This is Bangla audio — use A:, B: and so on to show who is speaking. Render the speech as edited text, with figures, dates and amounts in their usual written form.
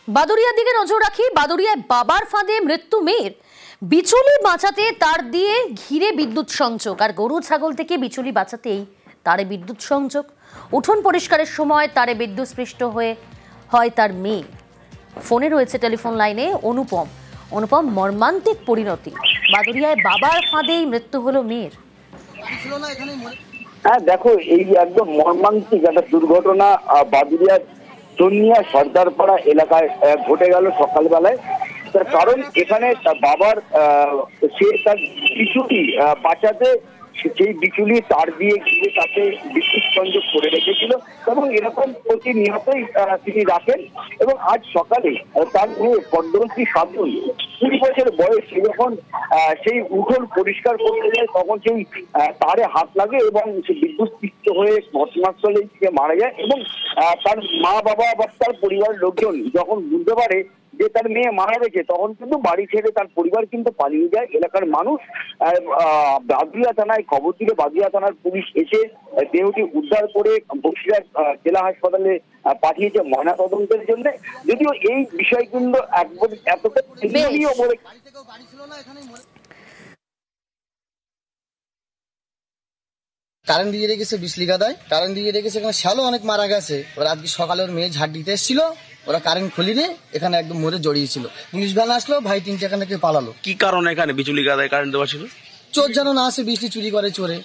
A: বাদুড়িয়ার দিকে নজর রাখি। বাদুড়িয়ায় বাবার ফাঁদে মৃত্যু মেয়ের। বিচুলি বাঁচাতে তার দিয়ে ঘিরে বিদ্যুৎ সংযোগ, আর গরু ছাগল থেকে বিচুলি বাঁচাতেই তারে বিদ্যুৎ সংযোগ। উঠোন পরিষ্কারের সময় তারে বিদ্যুৎস্পৃষ্ট হয় তার মেয়ে। ফোনে রয়েছে টেলিফোন লাইনে অনুপম। মর্মান্তিক পরিণতি। বাদুড়িয়ায় বাবার ফাঁদেই মৃত্যু হলো মেয়ের।
B: হ্যাঁ দেখো, এই একদম মর্মান্তিক একটা দুর্ঘটনা বাদুড়িয়ার চন্নিয়া সর্দারপাড়া এলাকায় ঘটে গেল সকালবেলায়। তার কারণ এখানে তার বাবার সে তার বিচুলি বাঁচাতে সেই বিচুলি তার দিয়ে গিয়ে তাকে বিদ্যুৎ সংযোগ করে রেখেছিল এবং এরকম প্রতিনিয়তই তিনি রাখেন। এবং আজ সকালে তার মেয়ে পদ্মবতী সাধন 20 বছর বয়স, যখন সেই উঠোন পরিষ্কার করতে যায় তখন সেই তারে হাত লাগে এবং সে বিদ্যুৎস্পৃষ্ট হয়ে ঘটনাস্থলে মারা যায়। এবং তার মা বাবা বা তার পরিবারের লোকজন যখন বুঝতে পারে যে তার মেয়ে মারা গেছে তখন কিন্তু বাড়ি ছেড়ে তার পরিবার কিন্তু পালিয়ে যায়। এলাকার মানুষ বাদুড়িয়া থানায় খবর দিলে বাদুড়িয়া থানার পুলিশ এসে দেহটি উদ্ধার করে বসিরহাট জেলা হাসপাতালে পাঠিয়েছে ময়না তদন্তের জন্য। যদিও এই বিষয় কিন্তু এতটা চিন্তনীয় বলে
C: কারেন্ট দিয়ে রেখেছে বিশলিকাদায়, কারেন্ট দিয়ে রেখেছে এখানে শ্যালো অনেক মারা গেছে। ওরা আজকে সকালে ওর মেয়ে ঝাড় দিতে এসেছিল, ওরা কারেন্ট খুলিনি, এখানে একদম মরে জড়িয়েছিল। পুলিশ ভ্যান আসলো, ভাই 3 এখান থেকে পালালো।
D: কি কারণে এখানে বিচুলি গাদায় কারেন্ট দেওয়া ছিল?
C: চোর যেন না আসে, বিজলি চুরি করে চোরে।